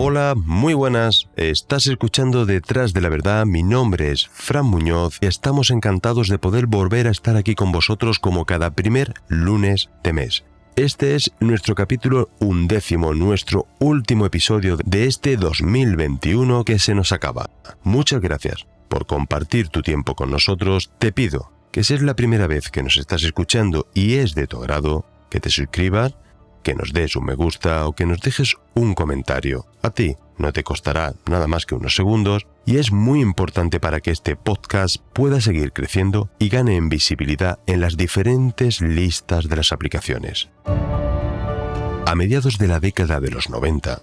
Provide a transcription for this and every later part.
Hola, muy buenas. Estás escuchando Detrás de la Verdad. Mi nombre es Fran Muñoz y estamos encantados de poder volver a estar aquí con vosotros como cada primer lunes de mes. Este es nuestro capítulo 11, nuestro último episodio de este 2021 que se nos acaba. Muchas gracias por compartir tu tiempo con nosotros. Te pido que si es la primera vez que nos estás escuchando y es de tu agrado, que te suscribas, que nos des un me gusta o que nos dejes un comentario. A ti no te costará nada más que unos segundos y es muy importante para que este podcast pueda seguir creciendo y gane en visibilidad en las diferentes listas de las aplicaciones. A mediados de la década de los 90,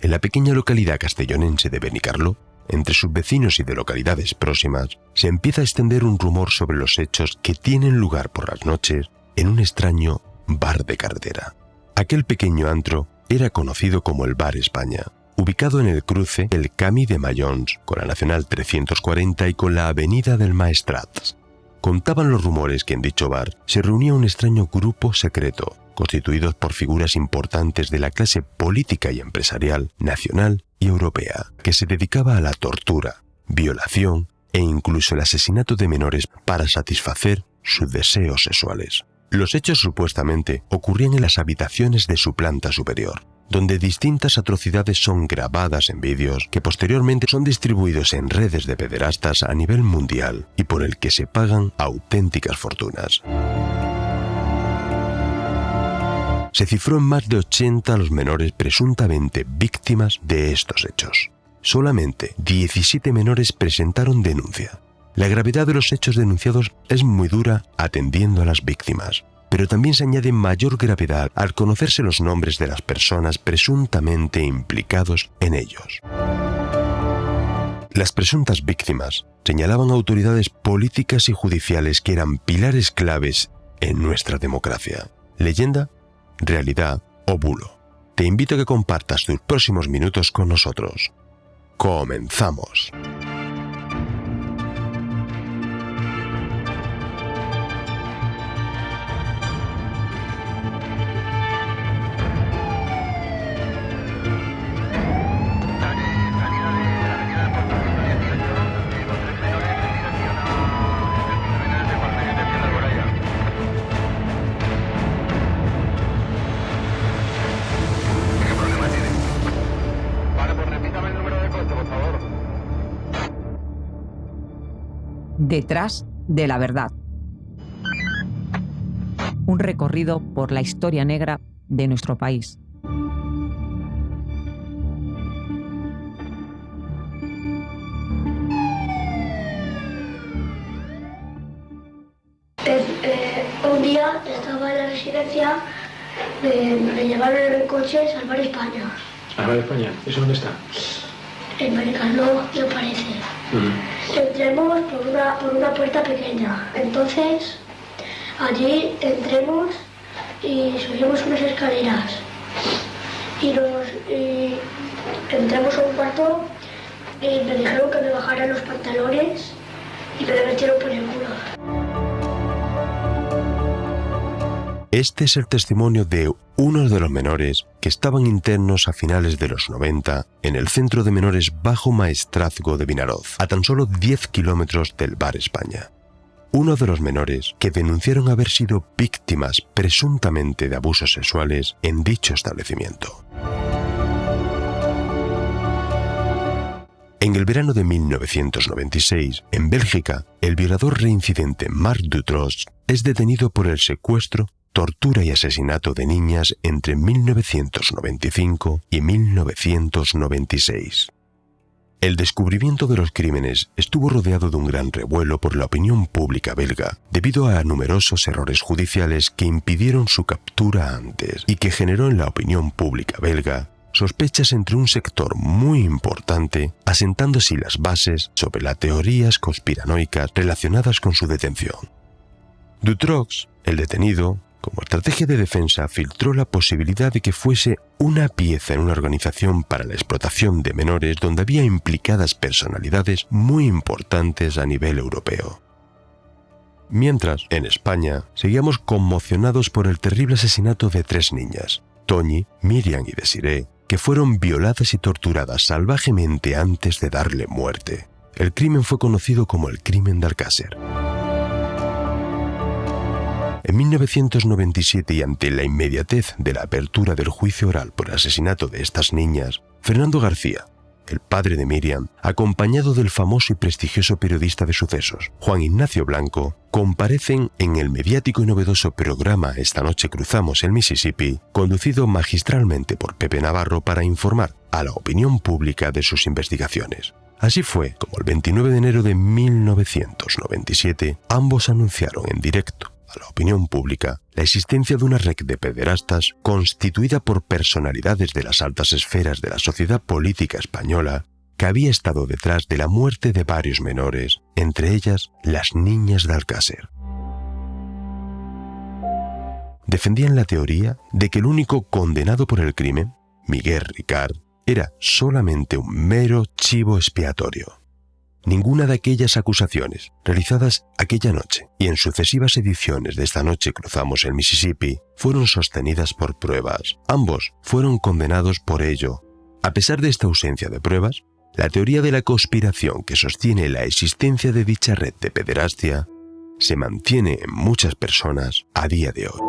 en la pequeña localidad castellonense de Benicarló, entre sus vecinos y de localidades próximas, se empieza a extender un rumor sobre los hechos que tienen lugar por las noches en un extraño bar de carretera. Aquel pequeño antro era conocido como el Bar España, ubicado en el cruce del Camí de Mayons con la Nacional 340 y con la Avenida del Maestrat. Contaban los rumores que en dicho bar se reunía un extraño grupo secreto, constituidos por figuras importantes de la clase política y empresarial, nacional y europea, que se dedicaba a la tortura, violación e incluso el asesinato de menores para satisfacer sus deseos sexuales. Los hechos supuestamente ocurrían en las habitaciones de su planta superior, donde distintas atrocidades son grabadas en vídeos que posteriormente son distribuidos en redes de pederastas a nivel mundial y por el que se pagan auténticas fortunas. Se cifró en más de 80 los menores presuntamente víctimas de estos hechos. Solamente 17 menores presentaron denuncia. La gravedad de los hechos denunciados es muy dura atendiendo a las víctimas, pero también se añade mayor gravedad al conocerse los nombres de las personas presuntamente implicados en ellos. Las presuntas víctimas señalaban a autoridades políticas y judiciales que eran pilares claves en nuestra democracia. ¿Leyenda, realidad o bulo? Te invito a que compartas tus próximos minutos con nosotros. ¡Comenzamos! Detrás de la Verdad. Un recorrido por la historia negra de nuestro país. Un día estaba en la residencia, me llevaron en el coche al Bar España. ¿Al Bar España? ¿Eso dónde está? En Benicarló, me parece. Entremos por una puerta pequeña. Entonces, allí entremos y subimos unas escaleras. Y entramos a un cuarto y me dijeron que me bajaran los pantalones y me metieron por el culo. Este es el testimonio de uno de los menores que estaban internos a finales de los 90 en el centro de menores bajo maestrazgo de Vinaroz, a tan solo 10 kilómetros del Bar España. Uno de los menores que denunciaron haber sido víctimas presuntamente de abusos sexuales en dicho establecimiento. En el verano de 1996, en Bélgica, el violador reincidente Marc Dutroux es detenido por el secuestro, tortura y asesinato de niñas entre 1995 y 1996. El descubrimiento de los crímenes estuvo rodeado de un gran revuelo por la opinión pública belga, debido a numerosos errores judiciales que impidieron su captura antes y que generó en la opinión pública belga sospechas entre un sector muy importante, asentando así las bases sobre las teorías conspiranoicas relacionadas con su detención. Dutroux, el detenido, como estrategia de defensa, filtró la posibilidad de que fuese una pieza en una organización para la explotación de menores donde había implicadas personalidades muy importantes a nivel europeo. Mientras, en España, seguíamos conmocionados por el terrible asesinato de 3 niñas, Toñi, Miriam y Desiree, que fueron violadas y torturadas salvajemente antes de darle muerte. El crimen fue conocido como el crimen de Alcácer. En 1997, y ante la inmediatez de la apertura del juicio oral por el asesinato de estas niñas, Fernando García, el padre de Miriam, acompañado del famoso y prestigioso periodista de sucesos, Juan Ignacio Blanco, comparecen en el mediático y novedoso programa Esta noche cruzamos el Mississippi, conducido magistralmente por Pepe Navarro para informar a la opinión pública de sus investigaciones. Así fue como el 29 de enero de 1997 ambos anunciaron en directo a la opinión pública la existencia de una red de pederastas constituida por personalidades de las altas esferas de la sociedad política española que había estado detrás de la muerte de varios menores, entre ellas las niñas de Alcácer. Defendían la teoría de que el único condenado por el crimen, Miguel Ricard, era solamente un mero chivo expiatorio. Ninguna de aquellas acusaciones realizadas aquella noche y en sucesivas ediciones de Esta noche cruzamos el Mississippi fueron sostenidas por pruebas. Ambos fueron condenados por ello. A pesar de esta ausencia de pruebas, la teoría de la conspiración que sostiene la existencia de dicha red de pederastia se mantiene en muchas personas a día de hoy.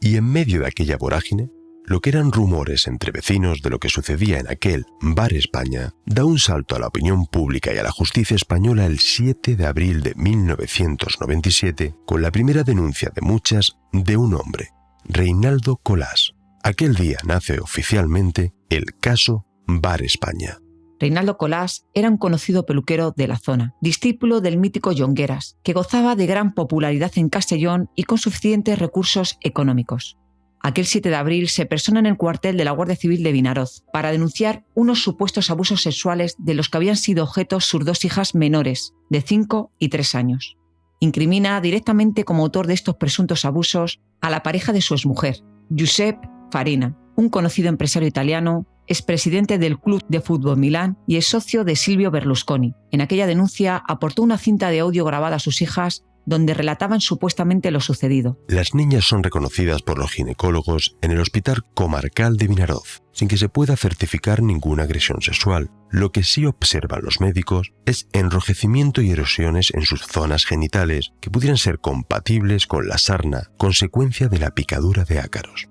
Y en medio de aquella vorágine, lo que eran rumores entre vecinos de lo que sucedía en aquel Bar España da un salto a la opinión pública y a la justicia española el 7 de abril de 1997 con la primera denuncia de muchas de un hombre, Reinaldo Colás. Aquel día nace oficialmente el caso Bar España. Reinaldo Colás era un conocido peluquero de la zona, discípulo del mítico Jongueras, que gozaba de gran popularidad en Castellón y con suficientes recursos económicos. Aquel 7 de abril se persona en el cuartel de la Guardia Civil de Vinaroz para denunciar unos supuestos abusos sexuales de los que habían sido objeto sus dos hijas menores, de 5 y 3 años. Incrimina directamente como autor de estos presuntos abusos a la pareja de su exmujer, Giuseppe Farina, un conocido empresario italiano, expresidente del Club de Fútbol Milán y ex socio de Silvio Berlusconi. En aquella denuncia aportó una cinta de audio grabada a sus hijas donde relataban supuestamente lo sucedido. Las niñas son reconocidas por los ginecólogos en el Hospital Comarcal de Vinaroz, sin que se pueda certificar ninguna agresión sexual. Lo que sí observan los médicos es enrojecimiento y erosiones en sus zonas genitales que pudieran ser compatibles con la sarna, consecuencia de la picadura de ácaros.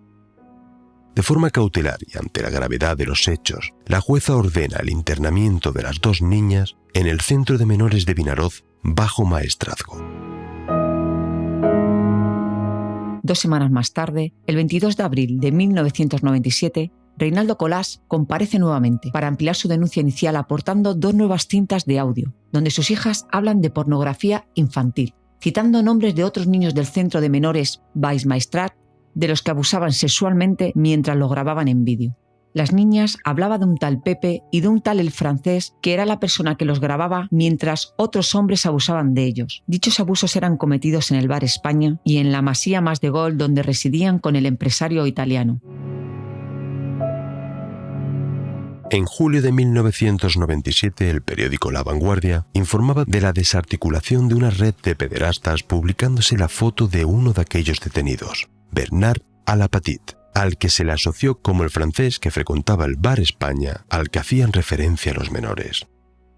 De forma cautelar y ante la gravedad de los hechos, la jueza ordena el internamiento de las dos niñas en el Centro de Menores de Vinaroz bajo maestrazgo. 2 semanas más tarde, el 22 de abril de 1997, Reinaldo Colás comparece nuevamente para ampliar su denuncia inicial aportando 2 nuevas cintas de audio, donde sus hijas hablan de pornografía infantil, citando nombres de otros niños del centro de menores Baix Maestrat, de los que abusaban sexualmente mientras lo grababan en vídeo. Las niñas hablaban de un tal Pepe y de un tal el francés, que era la persona que los grababa mientras otros hombres abusaban de ellos. Dichos abusos eran cometidos en el Bar España y en la Masía Mas de Gol, donde residían con el empresario italiano. En julio de 1997, el periódico La Vanguardia informaba de la desarticulación de una red de pederastas publicándose la foto de uno de aquellos detenidos, Bernard Alapatit, al que se le asoció como el francés que frecuentaba el Bar España al que hacían referencia los menores.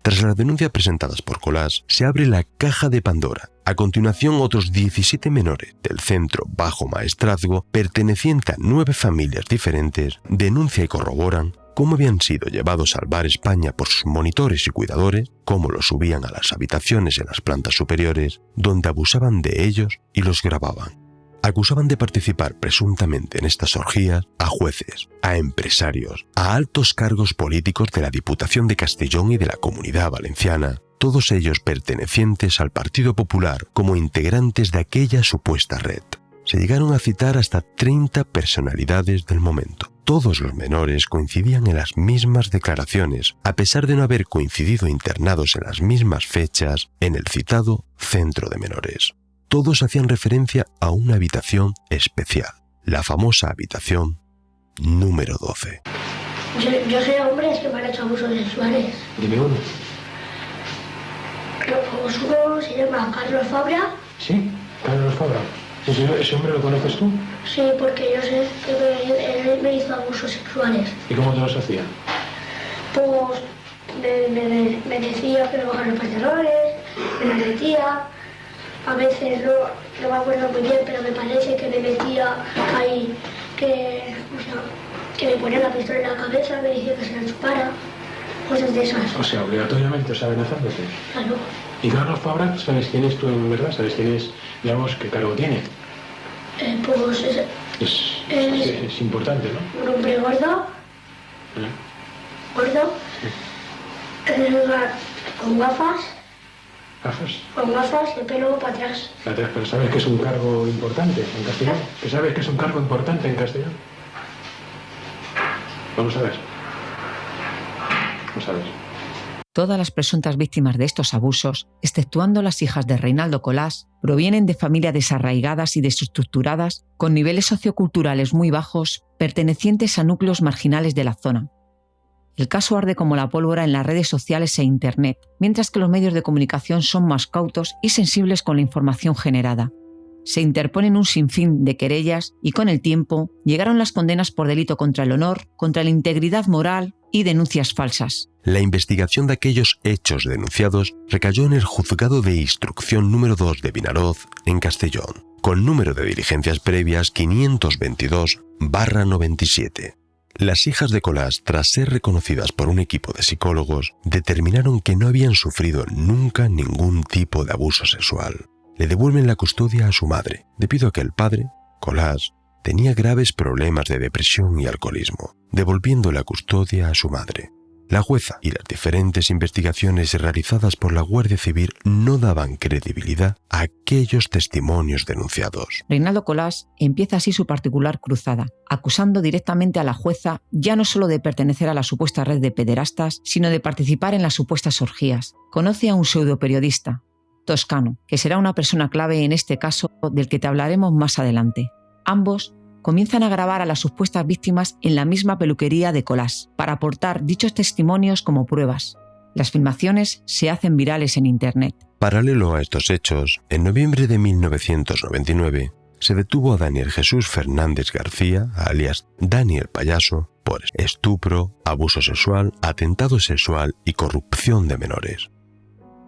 Tras las denuncias presentadas por Colás, se abre la caja de Pandora. A continuación, otros 17 menores del centro bajo maestrazgo, pertenecientes a 9 familias diferentes, denuncian y corroboran cómo habían sido llevados al Bar España por sus monitores y cuidadores, cómo los subían a las habitaciones en las plantas superiores, donde abusaban de ellos y los grababan. Acusaban de participar presuntamente en estas orgías a jueces, a empresarios, a altos cargos políticos de la Diputación de Castellón y de la Comunidad Valenciana, todos ellos pertenecientes al Partido Popular como integrantes de aquella supuesta red. Se llegaron a citar hasta 30 personalidades del momento. Todos los menores coincidían en las mismas declaraciones, a pesar de no haber coincidido internados en las mismas fechas en el citado centro de menores. Todos hacían referencia a una habitación especial, la famosa habitación número 12. Yo sé hombres que me han hecho abusos sexuales. Dime uno. Uno se llama Carlos Fabra. ¿Sí? ¿Carlos Fabra? ¿Ese hombre lo conoces tú? Sí, porque yo sé que él me hizo abusos sexuales. ¿Y cómo te los hacía? Pues me decía que me bajara los pantalones, me metía. A veces no me acuerdo muy bien, pero me parece que me metía ahí, que me ponía la pistola en la cabeza, me decía que se la chupara, cosas de esas. O sea, obligatoriamente, o sea, amenazándote. Claro. ¿Y Carlos Fabra, sabes quién es tú en verdad? ¿Sabes quién es, digamos, qué cargo tiene? Pues Es importante, ¿no? un hombre gordo, con gafas. ¿Gafas? Con gafas de pelo para atrás. Pero ¿sabes que es un cargo importante en castellano? ¿Que sabes que es un cargo importante en castellano? Vamos a ver. Vamos a ver. Todas las presuntas víctimas de estos abusos, exceptuando las hijas de Reinaldo Colás, provienen de familias desarraigadas y desestructuradas, con niveles socioculturales muy bajos, pertenecientes a núcleos marginales de la zona. El caso arde como la pólvora en las redes sociales e Internet, mientras que los medios de comunicación son más cautos y sensibles con la información generada. Se interponen un sinfín de querellas y con el tiempo llegaron las condenas por delito contra el honor, contra la integridad moral y denuncias falsas. La investigación de aquellos hechos denunciados recayó en el Juzgado de Instrucción número 2 de Vinaroz, en Castellón, con número de diligencias previas 522/97. Las hijas de Colás, tras ser reconocidas por un equipo de psicólogos, determinaron que no habían sufrido nunca ningún tipo de abuso sexual. Le devuelven la custodia a su madre, debido a que el padre, Colás, tenía graves problemas de depresión y alcoholismo, devolviendo la custodia a su madre. La jueza y las diferentes investigaciones realizadas por la Guardia Civil no daban credibilidad a aquellos testimonios denunciados. Reinaldo Colás empieza así su particular cruzada, acusando directamente a la jueza ya no solo de pertenecer a la supuesta red de pederastas, sino de participar en las supuestas orgías. Conoce a un pseudoperiodista, Toscano, que será una persona clave en este caso del que te hablaremos más adelante. Ambos comienzan a grabar a las supuestas víctimas en la misma peluquería de Colás, para aportar dichos testimonios como pruebas. Las filmaciones se hacen virales en Internet. Paralelo a estos hechos, en noviembre de 1999, se detuvo a Daniel Jesús Fernández García, alias Dani el Payaso, por estupro, abuso sexual, atentado sexual y corrupción de menores.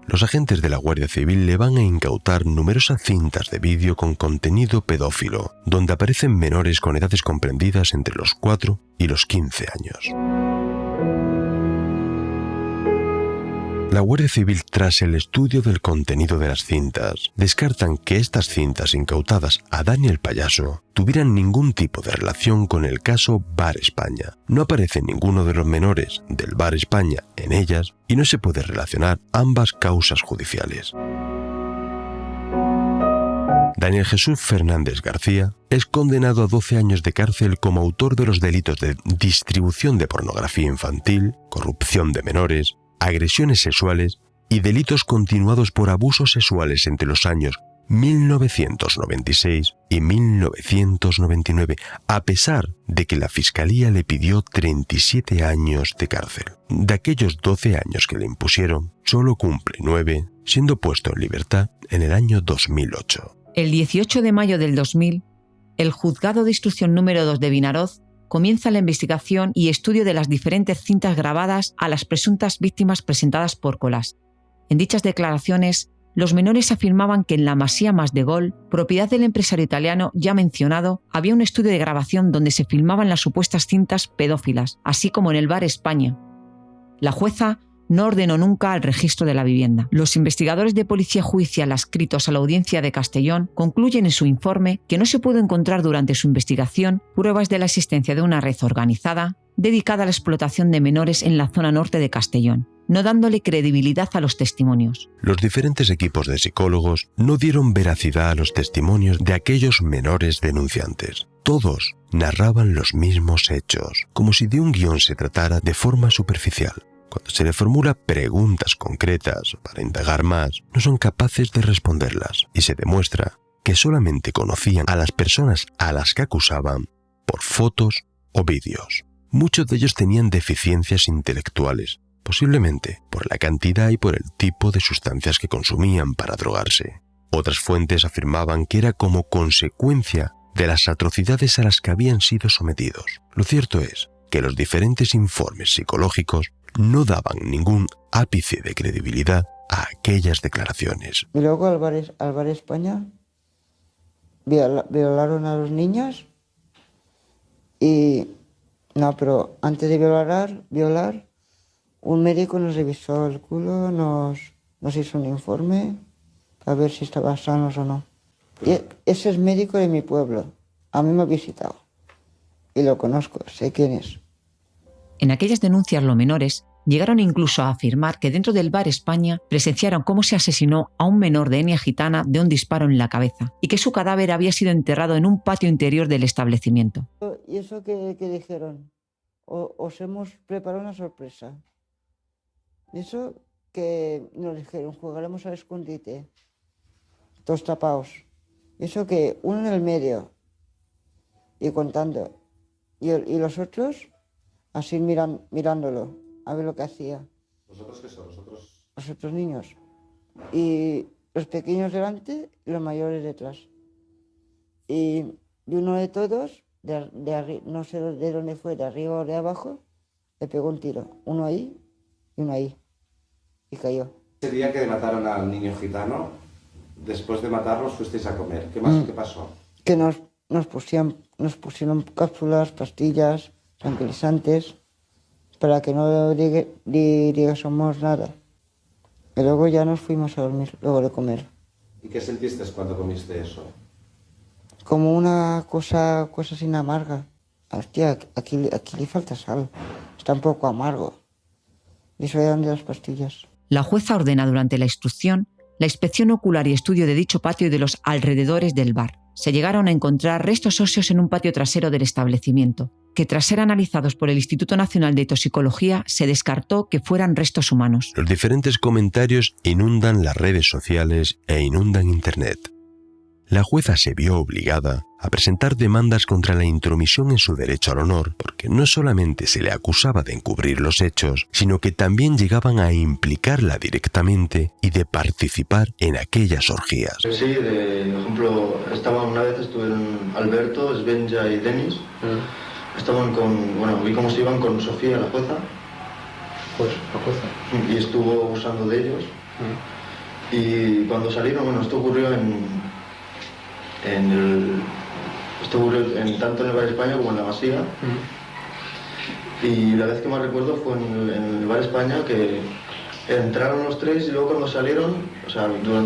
Los agentes de la Guardia Civil le van a incautar numerosas cintas de vídeo con contenido pedófilo, donde aparecen menores con edades comprendidas entre los 4 y los 15 años. La Guardia Civil, tras el estudio del contenido de las cintas, descartan que estas cintas incautadas a Dani el Payaso tuvieran ningún tipo de relación con el caso Bar España. No aparece ninguno de los menores del Bar España en ellas y no se puede relacionar ambas causas judiciales. Daniel Jesús Fernández García es condenado a 12 años de cárcel como autor de los delitos de distribución de pornografía infantil, corrupción de menores, agresiones sexuales y delitos continuados por abusos sexuales entre los años 1996 y 1999, a pesar de que la Fiscalía le pidió 37 años de cárcel. De aquellos 12 años que le impusieron, solo cumple 9, siendo puesto en libertad en el año 2008. El 18 de mayo del 2000, el Juzgado de Instrucción número 2 de Vinaroz comienza la investigación y estudio de las diferentes cintas grabadas a las presuntas víctimas presentadas por Colás. En dichas declaraciones, los menores afirmaban que en la Masía Mas de Gol, propiedad del empresario italiano ya mencionado, había un estudio de grabación donde se filmaban las supuestas cintas pedófilas, así como en el Bar España. La jueza no ordenó nunca el registro de la vivienda. Los investigadores de policía judicial adscritos a la Audiencia de Castellón concluyen en su informe que no se pudo encontrar durante su investigación pruebas de la existencia de una red organizada dedicada a la explotación de menores en la zona norte de Castellón, no dándole credibilidad a los testimonios. Los diferentes equipos de psicólogos no dieron veracidad a los testimonios de aquellos menores denunciantes. Todos narraban los mismos hechos, como si de un guión se tratara de forma superficial. Cuando se le formula preguntas concretas para indagar más, no son capaces de responderlas y se demuestra que solamente conocían a las personas a las que acusaban por fotos o vídeos. Muchos de ellos tenían deficiencias intelectuales, posiblemente por la cantidad y por el tipo de sustancias que consumían para drogarse. Otras fuentes afirmaban que era como consecuencia de las atrocidades a las que habían sido sometidos. Lo cierto es que los diferentes informes psicológicos no daban ningún ápice de credibilidad a aquellas declaraciones. Y luego al bar España violaron a los niños y... No, pero antes de violar, un médico nos revisó el culo, nos hizo un informe a ver si estaban sanos o no. Y ese es médico de mi pueblo. A mí me ha visitado. Y lo conozco, sé quién es. En aquellas denuncias los menores llegaron incluso a afirmar que dentro del bar España presenciaron cómo se asesinó a un menor de etnia gitana de un disparo en la cabeza y que su cadáver había sido enterrado en un patio interior del establecimiento. ¿Y eso qué dijeron? Os hemos preparado una sorpresa. Eso que nos dijeron, jugaremos al escondite, todos tapados. Eso que uno en el medio y contando. Y los otros así mirándolo, a ver lo que hacía. ¿Vosotros qué son? Los otros niños. Y los pequeños delante y los mayores detrás. Y uno de todos, no sé de dónde fue, de arriba o de abajo, le pegó un tiro. Uno ahí y uno ahí. Y cayó. Ese día que mataron al niño gitano, después de matarlos fuisteis a comer. ¿Qué más? ¿Qué pasó? Que nos pusieron cápsulas, pastillas, tranquilizantes, para que no digásemos nada. Y luego ya nos fuimos a dormir, luego de comer. ¿Y qué sentiste cuando comiste eso? Como una cosa sin amarga. Hostia, aquí le falta sal. Está un poco amargo. Y eso eran de las pastillas. La jueza ordena durante la instrucción la inspección ocular y estudio de dicho patio y de los alrededores del bar. Se llegaron a encontrar restos óseos en un patio trasero del establecimiento, que tras ser analizados por el Instituto Nacional de Toxicología se descartó que fueran restos humanos. Los diferentes comentarios inundan las redes sociales e inundan Internet. La jueza se vio obligada a presentar demandas contra la intromisión en su derecho al honor, porque no solamente se le acusaba de encubrir los hechos, sino que también llegaban a implicarla directamente y de participar en aquellas orgías. Sí, por ejemplo, una vez estuvieron Alberto, Svenja y Denis. Estaban vi cómo se iban con Sofía, la jueza. Pues, la jueza. Y estuvo abusando de ellos. Y cuando salieron, esto ocurrió tanto en el Bar España como en la Masía. Y la vez que más recuerdo fue en el Bar España, que entraron los tres y luego cuando salieron,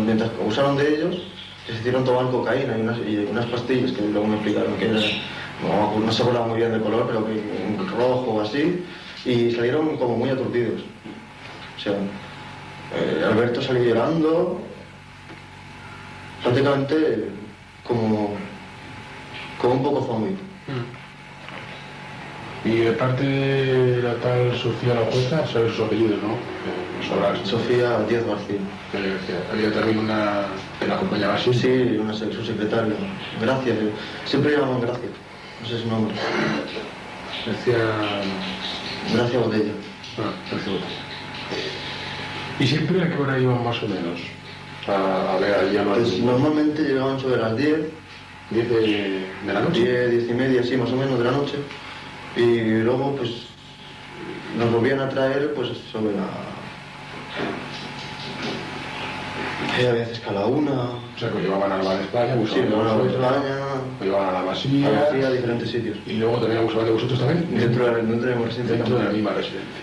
mientras abusaron de ellos, se hicieron tomar cocaína y unas pastillas que luego me explicaron que no se acordaba muy bien del color, pero que en rojo o así, y salieron como muy aturdidos. Alberto salió llorando, prácticamente como un poco zombie. Y de parte de la tal Sofía la jueza, sabes sus apellidos, ¿no? Sofía Díaz García. Había también una que la acompañaba así. Sí, su secretaria. Gracias, siempre llamaban Gracia, no sé su nombre. Gracia Botella. Gracia Botella. ¿Y siempre a qué hora iban más o menos? A ver, allá pues normalmente llegaban sobre las 10. ¿10 de la noche? 10 y media, sí, más o menos, de la noche. Y luego, pues, nos volvían a traer, pues, sobre la... a veces cada una... O sea, que llevaban al Bar España, sí, llevaban al Bar España... llevaban a la Masía... a diferentes sitios. ¿Y luego también abusaban de vosotros también? Dentro de la misma residencia. Dentro de la misma residencia.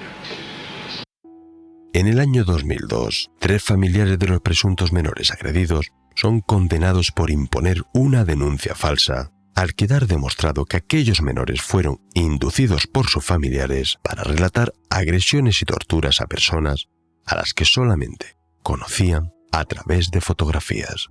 En el año 2002, 3 familiares de los presuntos menores agredidos son condenados por imponer una denuncia falsa, al quedar demostrado que aquellos menores fueron inducidos por sus familiares para relatar agresiones y torturas a personas a las que solamente conocían a través de fotografías.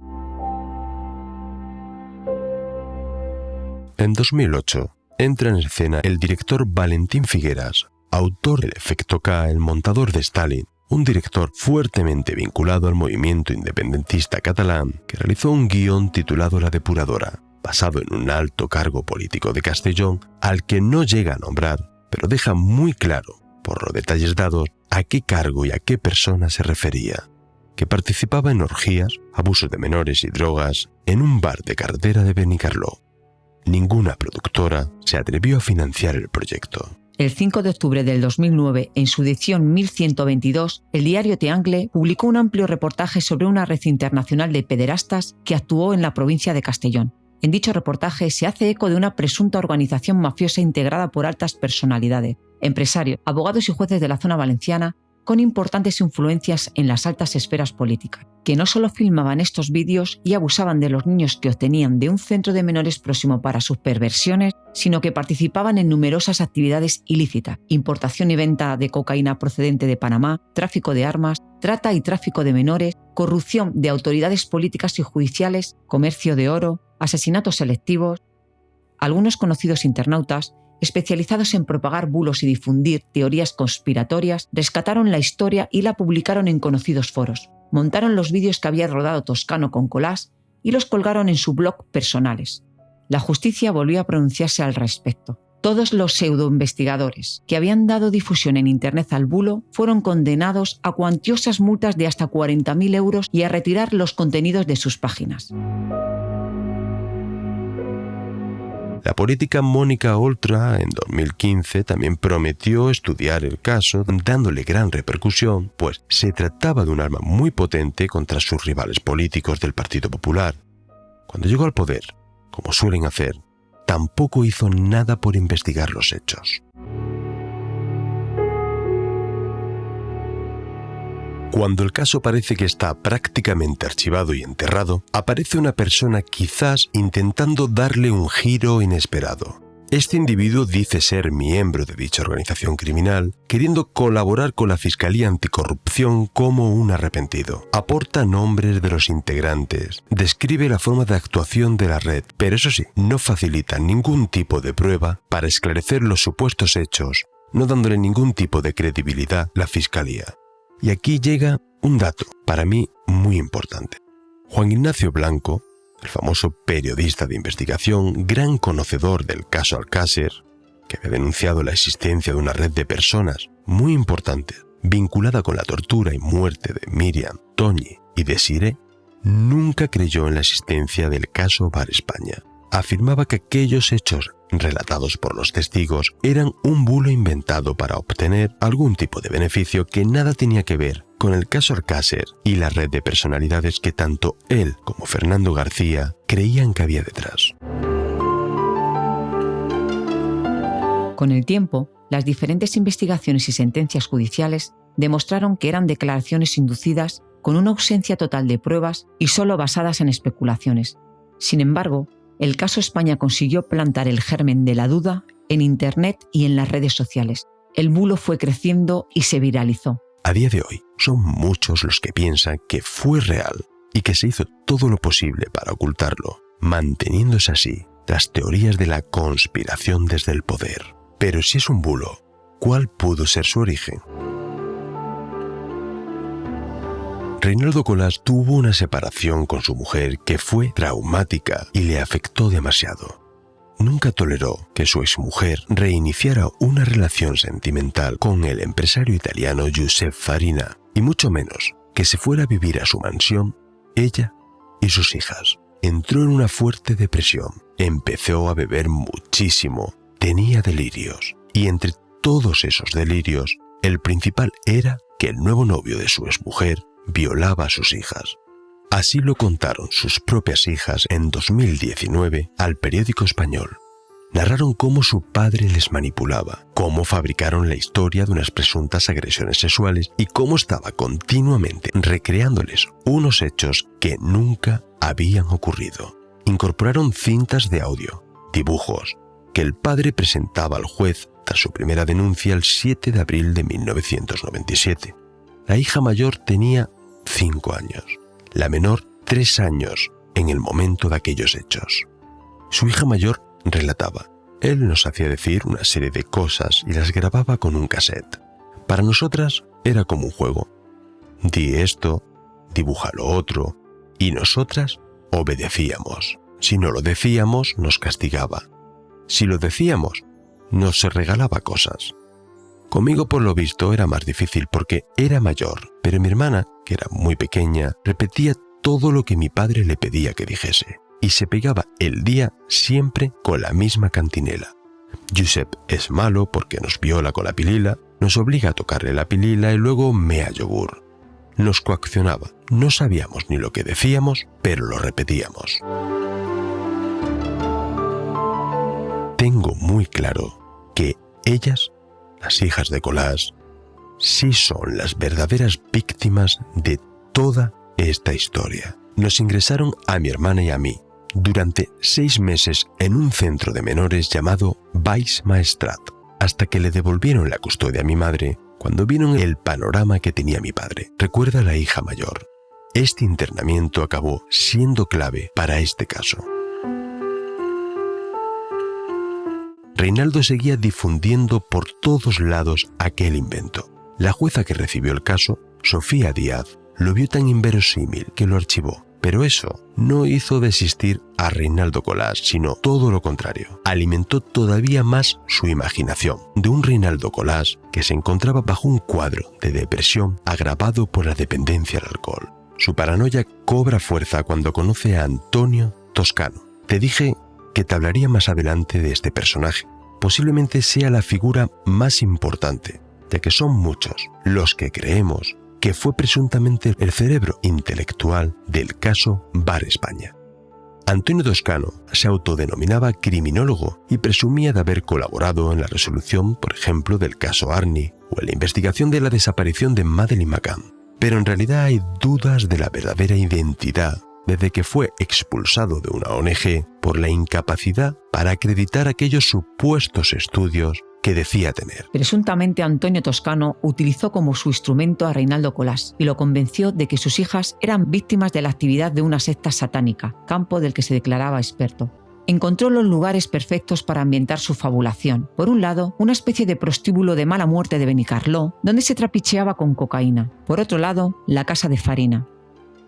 En 2008, entra en escena el director Valentín Figueras, autor del Efecto K, el montador de Stalin, un director fuertemente vinculado al movimiento independentista catalán que realizó un guión titulado La Depuradora, basado en un alto cargo político de Castellón al que no llega a nombrar, pero deja muy claro, por los detalles dados, a qué cargo y a qué persona se refería. que participaba en orgías, abusos de menores y drogas en un bar de carretera de Benicarló. Ninguna productora se atrevió a financiar el proyecto. El 5 de octubre del 2009, en su edición 1122, el diario The Angle publicó un amplio reportaje sobre una red internacional de pederastas que actuó en la provincia de Castellón. En dicho reportaje se hace eco de una presunta organización mafiosa integrada por altas personalidades, empresarios, abogados y jueces de la zona valenciana, con importantes influencias en las altas esferas políticas, que no solo filmaban estos vídeos y abusaban de los niños que obtenían de un centro de menores próximo para sus perversiones, sino que participaban en numerosas actividades ilícitas: importación y venta de cocaína procedente de Panamá, tráfico de armas, trata y tráfico de menores, corrupción de autoridades políticas y judiciales, comercio de oro, asesinatos selectivos. Algunos conocidos internautas, especializados en propagar bulos y difundir teorías conspiratorias, rescataron la historia y la publicaron en conocidos foros. Montaron los vídeos que había rodado Toscano con collage y los colgaron en su blog personales. La justicia volvió a pronunciarse al respecto. Todos los pseudoinvestigadores que habían dado difusión en Internet al bulo fueron condenados a cuantiosas multas de hasta 40.000 euros y a retirar los contenidos de sus páginas. La política Mónica Oltra, en 2015, también prometió estudiar el caso, dándole gran repercusión, pues se trataba de un arma muy potente contra sus rivales políticos del Partido Popular. Cuando llegó al poder, como suelen hacer, tampoco hizo nada por investigar los hechos. Cuando el caso parece que está prácticamente archivado y enterrado, aparece una persona quizás intentando darle un giro inesperado. Este individuo dice ser miembro de dicha organización criminal, queriendo colaborar con la Fiscalía Anticorrupción como un arrepentido. Aporta nombres de los integrantes, describe la forma de actuación de la red, pero eso sí, no facilita ningún tipo de prueba para esclarecer los supuestos hechos, no dándole ningún tipo de credibilidad la Fiscalía. Y aquí llega un dato, para mí, muy importante. Juan Ignacio Blanco, el famoso periodista de investigación, gran conocedor del caso Alcácer, que había denunciado la existencia de una red de personas muy importante, vinculada con la tortura y muerte de Miriam, Toñi y Desiree, nunca creyó en la existencia del caso Bar España. Afirmaba que aquellos hechos relatados por los testigos eran un bulo inventado para obtener algún tipo de beneficio que nada tenía que ver con el caso Alcácer y la red de personalidades que tanto él como Fernando García creían que había detrás. Con el tiempo, las diferentes investigaciones y sentencias judiciales demostraron que eran declaraciones inducidas con una ausencia total de pruebas y solo basadas en especulaciones. Sin embargo, el caso España consiguió plantar el germen de la duda en Internet y en las redes sociales. El bulo fue creciendo y se viralizó. A día de hoy, son muchos los que piensan que fue real y que se hizo todo lo posible para ocultarlo, manteniéndose así las teorías de la conspiración desde el poder. Pero si es un bulo, ¿cuál pudo ser su origen? Reinaldo Colás tuvo una separación con su mujer que fue traumática y le afectó demasiado. Nunca toleró que su exmujer reiniciara una relación sentimental con el empresario italiano Giuseppe Farina, y mucho menos que se fuera a vivir a su mansión, ella y sus hijas. Entró en una fuerte depresión, empezó a beber muchísimo, tenía delirios, y entre todos esos delirios, el principal era que el nuevo novio de su exmujer violaba a sus hijas. Así lo contaron sus propias hijas en 2019 al periódico español. Narraron cómo su padre les manipulaba, cómo fabricaron la historia de unas presuntas agresiones sexuales y cómo estaba continuamente recreándoles unos hechos que nunca habían ocurrido. Incorporaron cintas de audio, dibujos, que el padre presentaba al juez tras su primera denuncia el 7 de abril de 1997. La hija mayor tenía 5 años, la menor 3 años en el momento de aquellos hechos. Su hija mayor relataba. Él nos hacía decir una serie de cosas y las grababa con un cassette. Para nosotras era como un juego. Di esto, dibuja lo otro, y nosotras obedecíamos. Si no lo decíamos, nos castigaba. Si lo decíamos, nos regalaba cosas. Conmigo, por lo visto, era más difícil porque era mayor, pero mi hermana, que era muy pequeña, repetía todo lo que mi padre le pedía que dijese, y se pegaba el día siempre con la misma cantinela. Josep es malo porque nos viola con la pilila, nos obliga a tocarle la pilila y luego mea yogur. Nos coaccionaba, no sabíamos ni lo que decíamos, pero lo repetíamos. Tengo muy claro que ellas, las hijas de Colás, sí son las verdaderas víctimas de toda esta historia. Nos ingresaron a mi hermana y a mí durante 6 meses en un centro de menores llamado Baix Maestrat, hasta que le devolvieron la custodia a mi madre cuando vieron el panorama que tenía mi padre, recuerda la hija mayor. Este internamiento acabó siendo clave para este caso. Reinaldo seguía difundiendo por todos lados aquel invento. La jueza que recibió el caso, Sofía Díaz, lo vio tan inverosímil que lo archivó. Pero eso no hizo desistir a Reinaldo Colás, sino todo lo contrario. Alimentó todavía más su imaginación de un Reinaldo Colás que se encontraba bajo un cuadro de depresión agravado por la dependencia al alcohol. Su paranoia cobra fuerza cuando conoce a Antonio Toscano. Te dije que te hablaría más adelante de este personaje. Posiblemente sea la figura más importante, ya que son muchos los que creemos que fue presuntamente el cerebro intelectual del caso Bar España. Antonio Toscano se autodenominaba criminólogo y presumía de haber colaborado en la resolución, por ejemplo, del caso Arni o en la investigación de la desaparición de Madeleine McCann. Pero en realidad hay dudas de la verdadera identidad desde que fue expulsado de una ONG por la incapacidad para acreditar aquellos supuestos estudios que decía tener. Presuntamente Antonio Toscano utilizó como su instrumento a Reinaldo Colás y lo convenció de que sus hijas eran víctimas de la actividad de una secta satánica, campo del que se declaraba experto. Encontró los lugares perfectos para ambientar su fabulación. Por un lado, una especie de prostíbulo de mala muerte de Benicarló, donde se trapicheaba con cocaína. Por otro lado, la casa de Farina.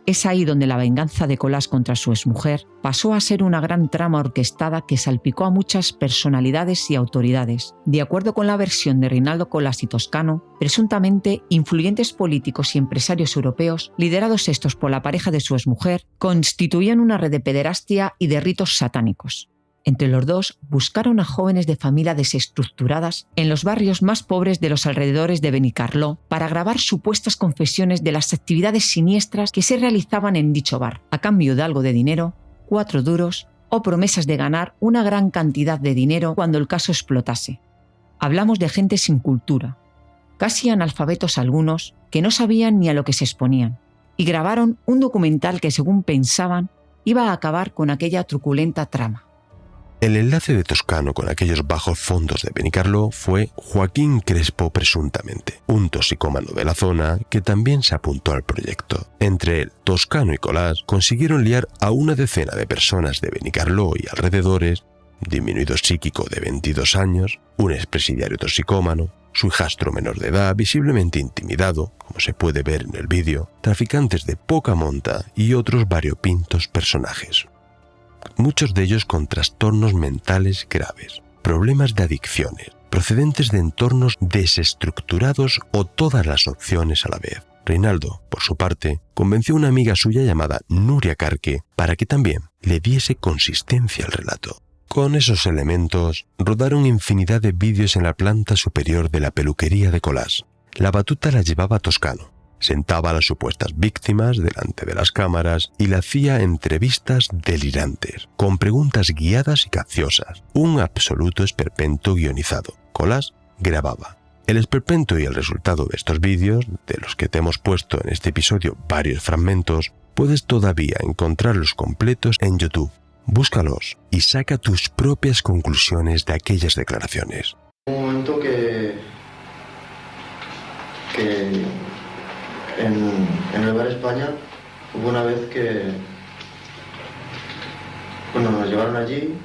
Es ahí donde la venganza de Colás contra su exmujer pasó a ser una gran trama orquestada que salpicó a muchas personalidades y autoridades. De acuerdo con la versión de Reinaldo Colás y Toscano, presuntamente influyentes políticos y empresarios europeos, liderados estos por la pareja de su exmujer, constituían una red de pederastia y de ritos satánicos. Entre los dos, buscaron a jóvenes de familias desestructuradas en los barrios más pobres de los alrededores de Benicarló para grabar supuestas confesiones de las actividades siniestras que se realizaban en dicho bar, a cambio de algo de dinero, 4 duros o promesas de ganar una gran cantidad de dinero cuando el caso explotase. Hablamos de gente sin cultura, casi analfabetos algunos, que no sabían ni a lo que se exponían, y grabaron un documental que, según pensaban, iba a acabar con aquella truculenta trama. El enlace de Toscano con aquellos bajos fondos de Benicarló fue Joaquín Crespo presuntamente, un toxicómano de la zona que también se apuntó al proyecto. Entre él, Toscano y Colás consiguieron liar a una decena de personas de Benicarló y alrededores, disminuido psíquico de 22 años, un expresidiario toxicómano, su hijastro menor de edad visiblemente intimidado, como se puede ver en el vídeo, traficantes de poca monta y otros variopintos personajes. Muchos de ellos con trastornos mentales graves, problemas de adicciones, procedentes de entornos desestructurados o todas las opciones a la vez. Reinaldo, por su parte, convenció a una amiga suya llamada Nuria Carque para que también le diese consistencia al relato. Con esos elementos, rodaron infinidad de vídeos en la planta superior de la peluquería de Colás. La batuta la llevaba Toscano. Sentaba a las supuestas víctimas delante de las cámaras y le hacía entrevistas delirantes, con preguntas guiadas y capciosas, un absoluto esperpento guionizado. Colás grababa. El esperpento y el resultado de estos vídeos, de los que te hemos puesto en este episodio varios fragmentos, puedes todavía encontrarlos completos en YouTube. Búscalos y saca tus propias conclusiones de aquellas declaraciones. Un momento que en el Bar España hubo una vez que nos llevaron allí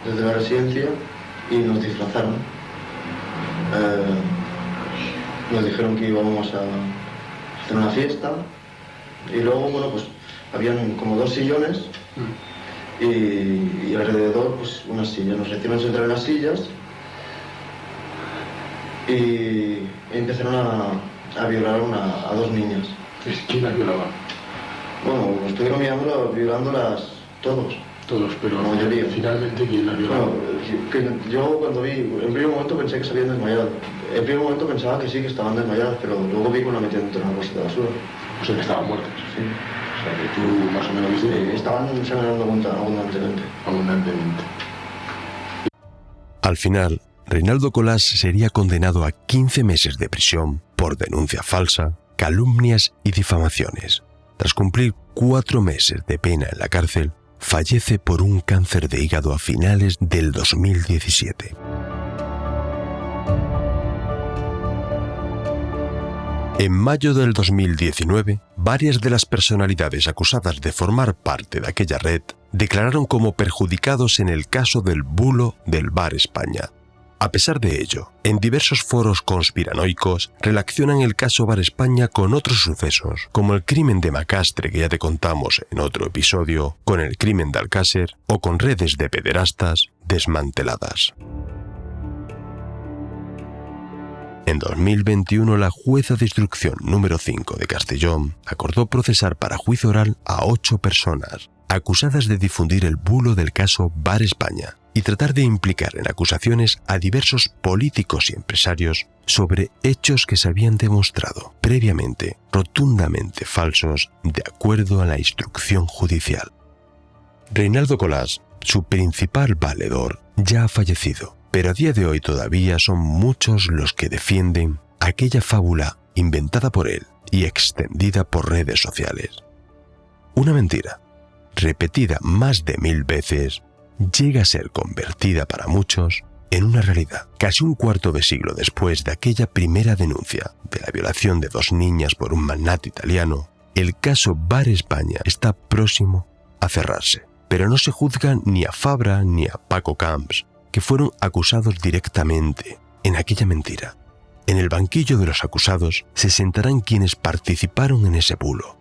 desde la residencia y nos disfrazaron. Nos dijeron que íbamos a hacer una fiesta y luego pues habían como 2 sillones y alrededor pues unas sillas. Nos hicieron sentar en las sillas y empezaron a violar a 2 niñas. ¿Quién las violaba? Bueno, estuvieron violándolas todos. Todos, pero la mayoría. Finalmente, ¿quién las violaba? Bueno, yo cuando vi, en primer momento pensé que se habían desmayado. En primer momento pensaba que sí, que estaban desmayadas, pero luego vi que una metían dentro de una bolsa de basura. O sea, que estaban muertas. Sí. O sea, que tú más o menos viste... Estaban sangrando abundantemente. Abundantemente. Al final, Reinaldo Colás sería condenado a 15 meses de prisión por denuncia falsa, calumnias y difamaciones. Tras cumplir 4 meses de pena en la cárcel, fallece por un cáncer de hígado a finales del 2017. En mayo del 2019, varias de las personalidades acusadas de formar parte de aquella red declararon como perjudicados en el caso del bulo del Bar España. A pesar de ello, en diversos foros conspiranoicos relacionan el caso Bar España con otros sucesos, como el crimen de Macastre que ya te contamos en otro episodio, con el crimen de Alcácer o con redes de pederastas desmanteladas. En 2021, la jueza de instrucción número 5 de Castellón acordó procesar para juicio oral a 8 personas acusadas de difundir el bulo del caso Bar España y tratar de implicar en acusaciones a diversos políticos y empresarios sobre hechos que se habían demostrado previamente rotundamente falsos de acuerdo a la instrucción judicial. Reinaldo Colás, su principal valedor, ya ha fallecido, pero a día de hoy todavía son muchos los que defienden aquella fábula inventada por él y extendida por redes sociales. Una mentira, repetida más de 1000 veces, llega a ser convertida para muchos en una realidad. Casi un cuarto de siglo después de aquella primera denuncia de la violación de 2 niñas por un magnate italiano, el caso Bar España está próximo a cerrarse. Pero no se juzga ni a Fabra ni a Paco Camps, que fueron acusados directamente en aquella mentira. En el banquillo de los acusados se sentarán quienes participaron en ese bulo.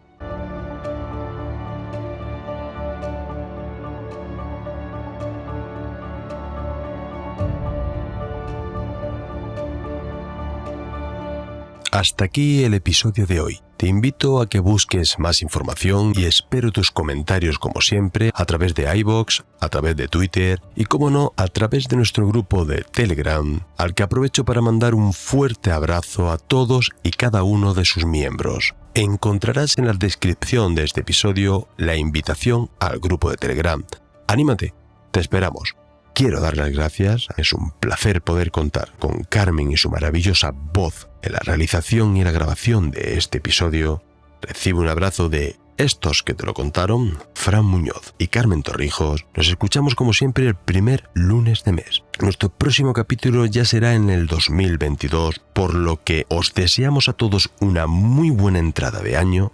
Hasta aquí el episodio de hoy. Te invito a que busques más información y espero tus comentarios como siempre a través de iVoox, a través de Twitter y, como no, a través de nuestro grupo de Telegram, al que aprovecho para mandar un fuerte abrazo a todos y cada uno de sus miembros. Encontrarás en la descripción de este episodio la invitación al grupo de Telegram. ¡Anímate! ¡Te esperamos! Quiero dar las gracias, es un placer poder contar con Carmen y su maravillosa voz en la realización y la grabación de este episodio. Recibe un abrazo de estos que te lo contaron, Fran Muñoz y Carmen Torrijos. Nos escuchamos como siempre el primer lunes de mes. Nuestro próximo capítulo ya será en el 2022, por lo que os deseamos a todos una muy buena entrada de año,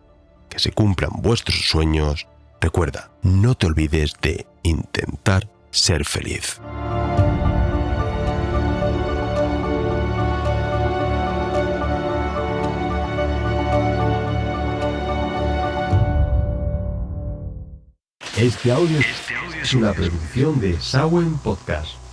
que se cumplan vuestros sueños. Recuerda, no te olvides de intentar ser feliz. Este audio es una producción de Sawen Podcast.